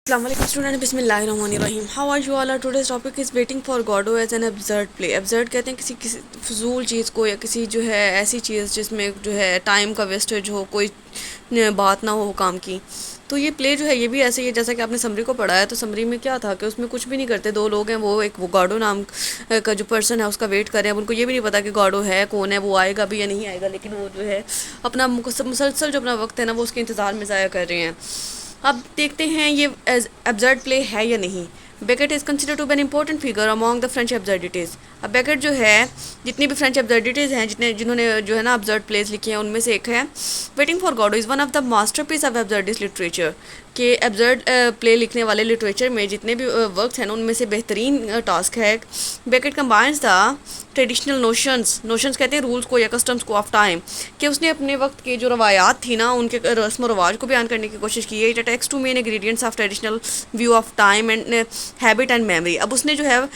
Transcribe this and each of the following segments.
Assalamualaikum student बिस्मिल्लाहिर्रहमानिर्रहीम how are you all our today's topic is waiting for Godot as an absurd play. Absurd कहते हैं किसी किसी फजूल चीज़ को या किसी जो है ऐसी चीज़ जिसमें जो है टाइम का वेस्टेज हो, कोई बात ना हो काम की। तो ये प्ले जो है ये भी ऐसे ही है जैसा कि आपने समरी को पढ़ा है। तो समरी में क्या था कि उसमें कुछ भी नहीं करते, दो लोग हैं, वो गॉडो नाम का जो पर्सन है उसका वेट कर रहे हैं। अब उनको ये भी नहीं पता कि गॉडो है कौन है, वो आएगा भी या नहीं आएगा, लेकिन वो जो है अपना मुसलसल जो अपना वक्त है ना वो उसके इंतज़ार में ज़ाया कर रहे हैं। अब देखते हैं ये एब्जर्ड प्ले है या नहीं। Beckett is consider to be an important figure among the French absurdities. अब बेकेट जो है जितनी भी फ्रेंच एब्जर्डिटीज़ हैं, जिन्होंने जो है ना एब्जर्ड प्लेस लिखी हैं, उनमें से एक है waiting for Godot is one of the masterpiece of absurdist literature. कि एब्जर्ड प्ले लिखने वाले लिटरेचर में जितने भी वर्क्स हैं उनमें से बेहतरीन टास्क है। Beckett combines the traditional notions कहते हैं रूल्स को या कस्टम्स को ऑफ टाइम, कि उसने अपने वक्त की जो रवायात थी ना उनके रस्म व रवाज को बयान करने की कोशिश की है। It attacks two main ingredients of traditional view of time and habit and memory. अब उसने जो है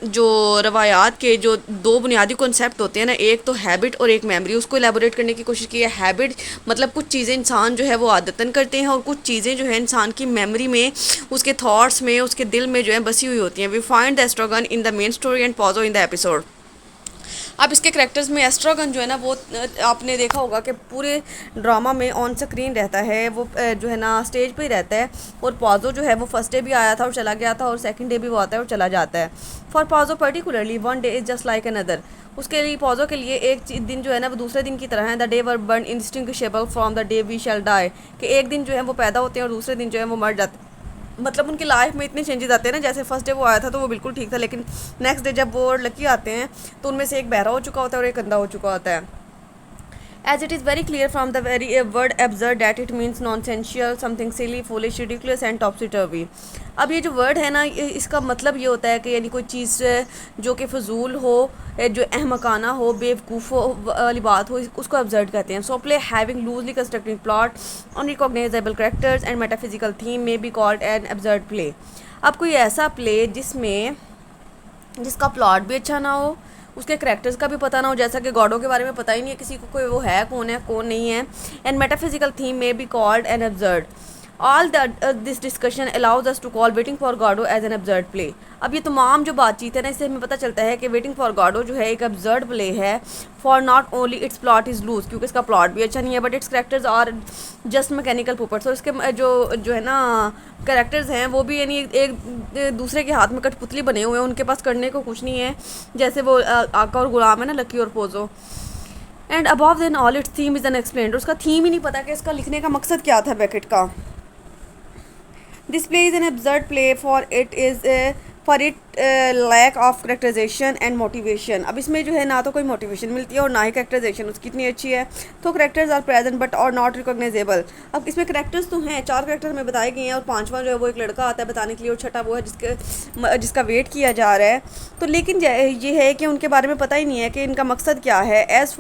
जो रवायात के जो दो बुनियादी कॉन्सेप्ट होते हैं ना, एक तो हैबिट और एक मेमोरी, उसको एलेबोरेट करने की कोशिश की है। हैबिट मतलब कुछ चीज़ें इंसान जो है वो आदतन करते हैं, और कुछ चीज़ें जो है इंसान की मेमोरी में, उसके थॉट्स में, उसके दिल में जो है बसी हुई होती हैं। We find the Estragon in the main story and Pozzo in the episode. अब इसके करेक्टर्स में एस्ट्रागन जो है ना वो आपने देखा होगा कि पूरे ड्रामा में ऑन स्क्रीन रहता है, वो जो है ना स्टेज पे ही रहता है। और पाजो जो है वो फर्स्ट डे भी आया था और चला गया था, और सेकंड डे भी वो आता है और चला जाता है। For Pozzo particularly one day is just like another. उसके लिए पाजो के लिए एक दिन जो है ना वो दूसरे दिन की तरह है। The day were born indistinguishable from the day we shall die, कि एक दिन जो है वो पैदा होते हैं और दूसरे दिन जो है वो मर जाते हैं। मतलब उनकी लाइफ में इतने चेंजेस आते हैं ना, जैसे फर्स्ट डे वो आया था तो वो बिल्कुल ठीक था, लेकिन नेक्स्ट डे जब वो लकी आते हैं तो उनमें से एक बहरा हो चुका होता है और एक अंधा हो चुका होता है। As it is very clear from the very word absurd that it means nonsensical, something silly, foolish, ridiculous and topsy-turvy। अब ये जो वर्ड है ना इसका मतलब ये होता है कि यानी कोई चीज़ जो कि फजूल हो, जो अहमकाना हो, बेवकूफ़ वाली बात हो, उसको absurd कहते हैं। So play having loosely constructed plot, unrecognizable characters and metaphysical theme may be called an absurd play। अब कोई ऐसा प्ले जिसका प्लॉट भी अच्छा ना हो, उसके करेक्टर्स का भी पता ना हो, जैसा कि गॉडों के बारे में पता ही नहीं है किसी को, कोई वो है कौन नहीं है। एंड मेटाफिजिकल थीम में be called an absurd. All this discussion allows us to call waiting for Godot as an absurd play. अब ये तमाम जो बातचीत है ना इससे हमें पता चलता है कि वेटिंग फॉर गॉडो जो है एक एब्जर्ड प्ले है। For not only its plot is loose, क्योंकि इसका प्लॉट भी अच्छा नहीं है, but its characters are just mechanical puppets. और इसके जो है ना करेक्टर्स हैं वो भी यानी एक दूसरे के हाथ में कठपुतली बने हुए हैं, उनके पास करने को कुछ नहीं है, जैसे वो आका और गुलाम है ना, लकी और Pozzo. And above then all its theme is unexplained. उसका थीम ही नहीं पता कि इसका लिखने का मकसद क्या था बेकेट का। This play is an absurd play for it lack of characterization and motivation। अब इसमें जो है ना तो कोई मोटिवेशन मिलती है और ना ही कैरेक्टराइजेशन उसकी इतनी अच्छी है। तो करेक्टर्स आर प्रेजेंट बट और नॉट रिकॉग्नाइजेबल। अब इसमें करेक्टर्स तो हैं, 4 करेक्टर हमें बताए गए हैं, और 5वां जो है वो एक लड़का आता है बताने के लिए, और छठा वो है जिसका वेट किया जा रहा है। तो लेकिन ये है कि उनके बारे में पता ही नहीं है कि इनका मकसद क्या है। As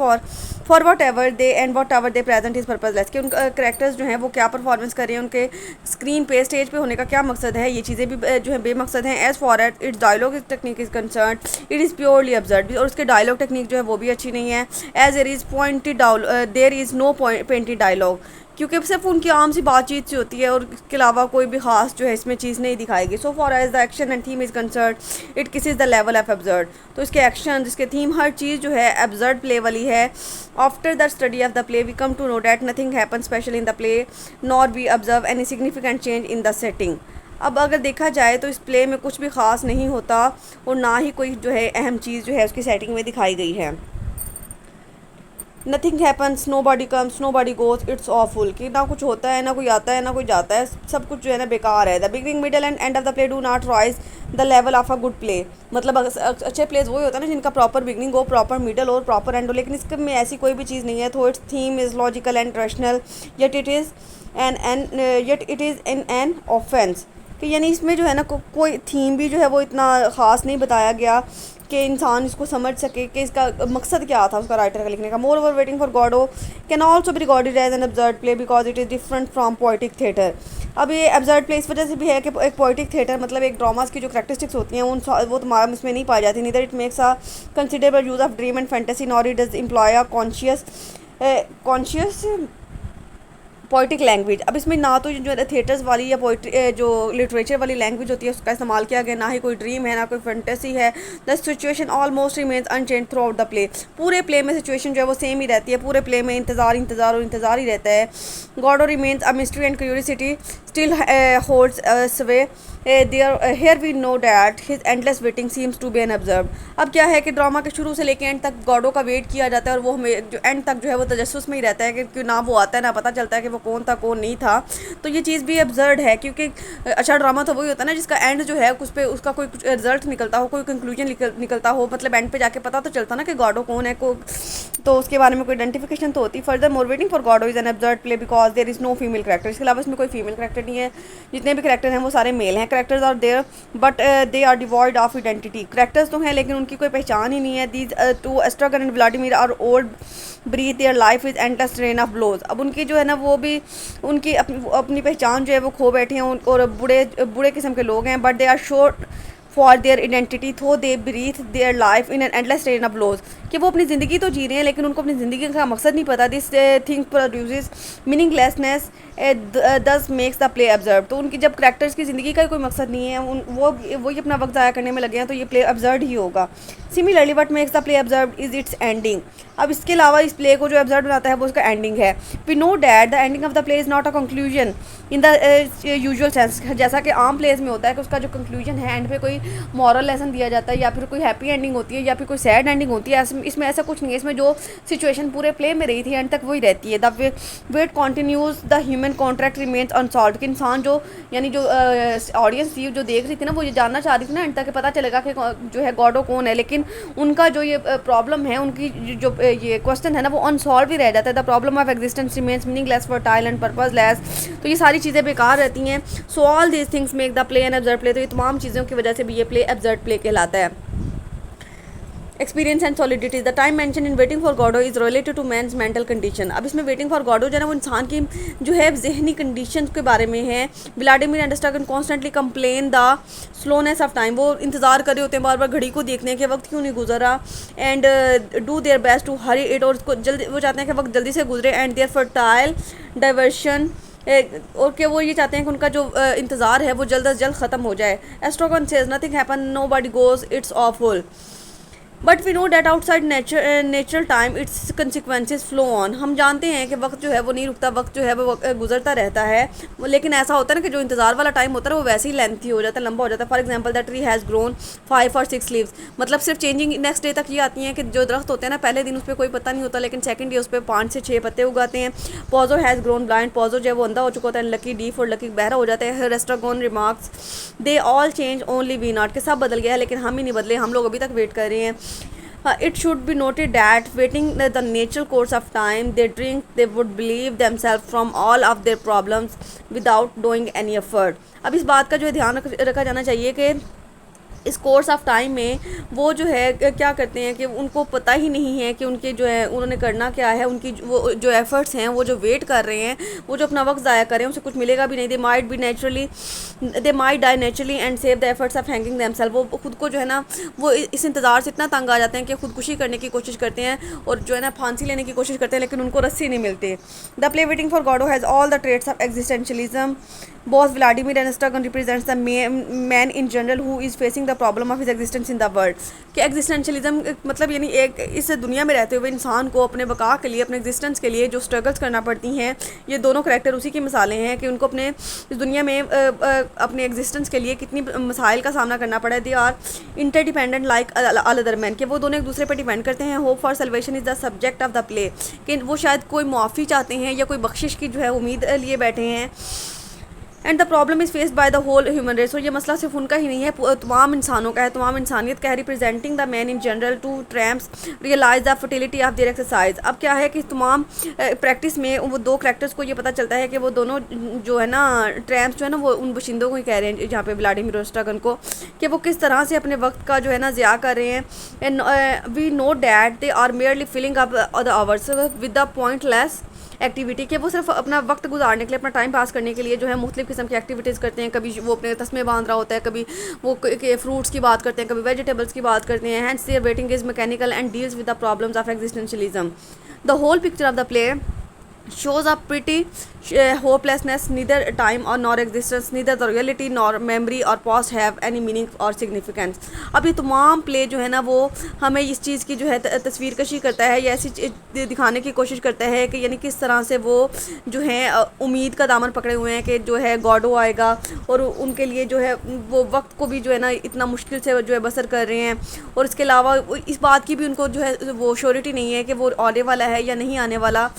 for what ever they and what ever they present is purposeless, कि उनका करेक्टर्स जो हैं वो क्या परफॉर्मेंस कर रहे हैं, उनके स्क्रीन पे स्टेज पे होने का क्या मकसद है, ये चीज़ें भी जो है बेमकसद हैं। As far at its dialogue technique is concern it is purely absurd. और उसके डायलॉग टेक्निक जो है वो भी अच्छी नहीं है। As there is no painted dialogue, क्योंकि सिर्फ उनकी आम सी बातचीत से होती है और इसके अलावा कोई भी खास जो है इसमें चीज़ नहीं दिखाएगी। So for as the action and theme is concern it किस is the level of absurd. तो इसके एक्शन, इसके थीम, हर चीज़ जो है एब्जर्ड प्ले वाली है। After the study of the play we come to know that nothing happen special in the play nor we observe any significant change in the setting. अब अगर देखा जाए तो इस प्ले में कुछ भी ख़ास नहीं होता और ना ही कोई जो है अहम चीज़ जो है उसकी सेटिंग में दिखाई गई है। Nothing happens, nobody comes, nobody goes, it's awful, कि ना कुछ होता है, ना कोई आता है, ना कोई जाता है, सब कुछ जो है ना बेकार है। The beginning middle and end of the play do not rise the level of a good play. मतलब अच्छे प्लेस वही होता है ना जिनका प्रॉपर बिगिनिंग हो, प्रॉपर मिडल और प्रॉपर एंड हो, लेकिन इसके में ऐसी कोई भी चीज़ नहीं है। तो it's theme is logical and rational yet it is an offence, कि यानी इसमें जो है ना कोई थीम भी जो है वो इतना ख़ास नहीं बताया गया कि इंसान इसको समझ सके कि इसका मकसद क्या था उसका राइटर का लिखने का। More over waiting for Godot can also be recorded as an absurd play because it is different from poetic theatre. अब ये एब्जर्ड प्ले इस वजह से भी है कि एक पोइटिक थिएटर मतलब एक ड्रामास की जो करैक्टरिस्टिक्स होती हैं वो तुम्हारा इसमें नहीं पाई जाती। Neither it makes a considerable use of dream and fantasy nor it does employ a conscious poetic language. अब इसमें ना तो जो है थिएटर्स वाली या पोइट्री जो लिटरेचर वाली लैंग्वेज होती है उसका इस्तेमाल किया गया, ना ही कोई ड्रीम है ना कोई फैंटेसी है। The situation almost remains unchange throughout the play. पूरे प्ले में सिचुएशन जो है वो सेम ही रहती है, पूरे प्ले में इंतज़ार इंतज़ार और इंतज़ार ही रहता है। Godot remains a mystery and curiosity still holds sway there here we know that his endless waiting seems to be an absurd. अब क्या है कि ड्रामा के शुरू से लेकर एंड तक गॉडो का वेट किया जाता है और वो हमें जो एंड तक जो है वो तजस्सुस में ही रहता है कि ना वो आता है ना पता चलता है कि वो कौन था कौन नहीं था। तो ये चीज़ भी अब्जर्ड है, क्योंकि अच्छा ड्रामा तो वही होता है ना जिसका एंड जो है उस पर उसका कोई रिजल्ट निकलता हो, कोई कंक्लूजन निकलता हो, मतलब एंड पे जाके पता तो चलता ना कि गॉडो कौन है तो उसके बारे में कोई आइडेंटिफिकेशन तो होती। Further more waiting for Godot is an absurd play because there is no female character. इसके अलावा इसमें कोई फीमेल करेक्टर नहीं है, जितने भी करेक्टर हैं वो सारे मेल हैं। Characters are there but they are devoid of identity. Characters तो हैं लेकिन उनकी कोई पहचान ही नहीं है। These two Estragon and Vladimir are old breathe their life is endless train of blows. अब उनकी जो है ना वो भी उनकी अपनी पहचान जो है वो खो बैठे हैं और बुरे किस्म के लोग हैं। But they are short for their identity though they breathe their life in an endless train of blows. कि वो अपनी ज़िंदगी तो जी रहे हैं लेकिन उनको अपनी ज़िंदगी का मकसद नहीं पता। दिस थिंग प्रोड्यूसेस मीनिंगलेसनेस दस मेक्स द प्ले ऑब्जर्व। तो उनकी जब करैक्टर्स की ज़िंदगी का कोई मकसद नहीं है, वो ही अपना वक्त ज़ाया करने में लगे हैं, तो ये प्ले ऑब्जर्व ही होगा। Similarly what makes the play observe is it's ending. अब इसके अलावा इस प्ले को जो ऑब्जर्व बनाता है वो उसका एंडिंग है। We know that the ending of the play is not a conclusion in the usual sense. जैसा कि आम प्लेस में होता है कि उसका जो कंक्लूजन है एंड पे कोई मॉरल लेसन दिया जाता है या फिर कोई हैप्पी एंडिंग होती है या फिर कोई सैड एंडिंग होती है। इसमें ऐसा कुछ नहीं है। इसमें जो सिचुएशन पूरे प्ले में रही थी एंड तक वही रहती है। The wait continues the human contract remains unsolved. कि इंसान जो यानी जो ऑडियंस थी जो देख रही थी ना वो ये जानना चाह रही थी ना एंड तक पता चलेगा कि जो है गॉडो कौन है, लेकिन उनका जो ये प्रॉब्लम है, उनकी जो ये क्वेश्चन है ना वो अनसॉल्व ही रह जाता है। The problem of existence remains meaningless fertile and purposeless. तो ये सारी चीज़ें बेकार रहती हैं। So all these things make the play an observe play. तो ये तमाम चीज़ों की वजह से भी ये प्ले अब्जर्व प्ले कहलाता है। Experience and solidity. The time mention in waiting for Godot is related to man's mental condition. अब इसमें वेटिंग फॉर गॉडो जो है ना वो इंसान की जो है जहनी कंडीशन के बारे में है। Vladimir and Estragon constantly complain the slowness of time. वो इंतज़ार कर रहे होते हैं बार बार घड़ी को देखने के वक्त क्यों नहीं गुजर रहा। And do their best to hurry it. और उसको जल्दी वो चाहते हैं कि वक्त जल्दी से गुजरे। एंड देयर फर्टाइल डाइवर्शन और कि वो ये चाहते हैं कि उनका जो इंतज़ार है वो जल्द अज जल्द ख़त्म हो जाए। Estragon says nothing happen nobody goes it's awful but we know that outside natural time its consequences flow on. हम जानते हैं कि वक्त जो है वो नहीं रुकता, वक्त जो है वो गुजरता रहता है। लेकिन ऐसा होता है ना कि जो इंतज़ार वाला टाइम होता है वो वैसे ही लेंथी हो जाता है, लंबा हो जाता है। For example the tree has grown 5 और 6 लीव्स। मतलब सिर्फ चेंजिंग नेक्स्ट डे तक ये आती हैं कि जो दरख्त होते हैं ना पहले दिन उस पर कोई पता नहीं होता, लेकिन सेकंड डे उस पर 5 से 6 पत्ते उगाते हैं। पॉजो हैज़ ग्रोन ब्लाइंड। पॉजो जो है वो अंधा हो चुका होता है। लकी डीफ और लकी बहरा हो जाता है। Estragon remarks they all change only we not. के सब बदल गया है लेकिन हम ही नहीं बदले, हम लोग अभी तक वेट कर रहे हैं। It should be noted that waiting the natural course of time they drink they would believe themselves from all of their problems without doing any effort। अब इस बात का जो है ध्यान रखा जाना चाहिए कि इस कोर्स ऑफ टाइम में वो जो है क्या करते हैं कि उनको पता ही नहीं है कि उनके जो है उन्होंने करना क्या है। उनकी वो जो एफ़र्ट्स हैं वो जो वेट कर रहे हैं वो जो अपना वक्त ज़ाया कर रहे हैं उसे कुछ मिलेगा भी नहीं। They might die naturally and save the efforts of hanging themselves. वो खुद को जो है ना वो इस इंतज़ार से इतना तंग आ जाते हैं कि खुदकुशी करने की कोशिश करते हैं और जो है ना फांसी लेने की कोशिश करते हैं लेकिन उनको रस्सी नहीं मिलती। The play waiting for Godot has all the traits of existentialism. Both Vladimir and Estragon represents the man in general who is facing the problem of his existence in the world. कि existentialism मतलब यानी एक इस दुनिया में रहते हुए इंसान को अपने बका के लिए अपने एग्जिस्टेंस के लिए जो स्ट्रगल्स करना पड़ती हैं, ये दोनों करैक्टर उसी की मिसालें हैं कि उनको अपने इस दुनिया में अपने एग्जिस्टेंस के लिए कितनी मसाइल का सामना करना पड़ा है। They are interdependent like all other man. कि वो दोनों एक दूसरे पर डिपेंड करते हैं। Hope for salvation is the subject of the play. कि वो शायद कोई मुआफ़ी चाहते हैं या कोई बख्शिश की जो है उम्मीद लिए बैठे हैं। And the problem is faced by the whole human race. और ये मसला सिर्फ उनका ही नहीं है, तमाम इंसानों का है, तमाम इंसानियत का है। Representing the man in general two tramps realise the futility of their exercise. अब क्या है कि तमाम प्रैक्टिस में वो दो करैक्टर्स को ये पता चलता है कि वो दोनों जो है ना ट्रैम्प्स जो है ना वो उन बशिंदों को ही कह रहे हैं जहाँ पे व्लादिमीर और एस्ट्रागन को, कि वो किस तरह से अपने वक्त का जो है ना ज़िया कर रहे हैं। And we know that they are merely filling up the hours with the pointless activity. के वो सिर्फ अपना वक्त गुजारने के लिए अपना टाइम पास करने के लिए जो है मुख्तलिफ़ किस्म की एक्टिविटीज़ करते हैं। कभी वो अपने तस्मे बांध रहा होता है, कभी वो फ्रूट्स की बात करते हैं, कभी वेजिटेबल्स की बात करते हैं। Hence their waiting is mechanical and deals with the problems of existentialism. The whole picture of the play shows a pretty hopelessness. Neither time or nor existence, neither the reality nor memory or past have any meaning or significance. अब ये तमाम play जो है ना वो हमें इस चीज़ की जो है तस्वीर कशी करता है या ऐसी दिखाने की कोशिश करता है कि यानी किस तरह से वो जो है उम्मीद का दामन पकड़े हुए हैं कि जो है गॉडो आएगा और उनके लिए जो है वो वक्त को भी जो है ना इतना मुश्किल से जो है बसर कर रहे हैं, और इसके अलावा इस बात की भी उनको जो है वो श्योरिटी नहीं है कि वो आने वाला है या नहीं आने वाला।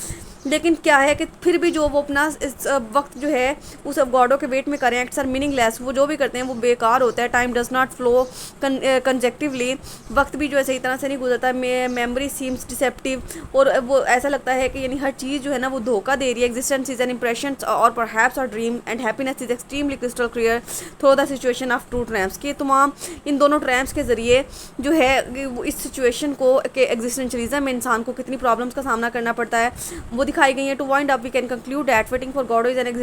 लेकिन क्या है कि फिर भी जो वो अपना इस वक्त जो है उस गॉडो के वेट में करें, एक्ट्स आर मीनिंगलेस, वो जो भी करते हैं वो बेकार होता है। Time does not flow conjunctively, वक्त भी जो है सही तरह से नहीं गुजरता। मेमोरी सीम्स डिसेप्टिव, और वो ऐसा लगता है कि यानी हर चीज़ जो है ना वो धोखा दे रही है। Existence is an impression or perhaps or dream, and happiness is extremely crystal clear through the situation of two tramps. के तमाम इन दोनों ट्रैम्प्स के ज़रिए जो है वो इस सिचुएशन को कि एग्जिस्टेंशलिज्म में इंसान को कितनी प्रॉब्लम्स का सामना करना पड़ता है वो दिखाई गई है। To wind up we can conclude that waiting for God is an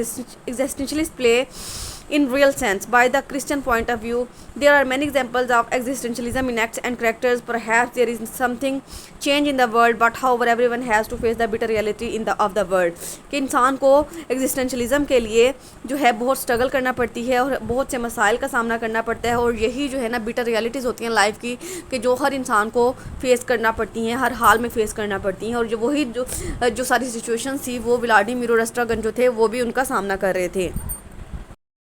existentialist play in real sense. By the Christian point of view, there are many examples of existentialism in acts and characters. Perhaps there is something change in the world, but however everyone has to face the bitter reality in the of the world. कि इंसान को existentialism के लिए जो है बहुत struggle करना पड़ती है और बहुत से मसाइल का सामना करना पड़ता है, और यही जो है ना बिटर रियलिटीज़ होती हैं लाइफ की कि जो हर इंसान को फेस करना पड़ती हैं, हर हाल में फेस करना पड़ती हैं। और जो वही जो सारी सिचुएशन थी वो व्लादिमीर और रस्ट्रागन जो थे वो भी उनका सामना कर रहे थे।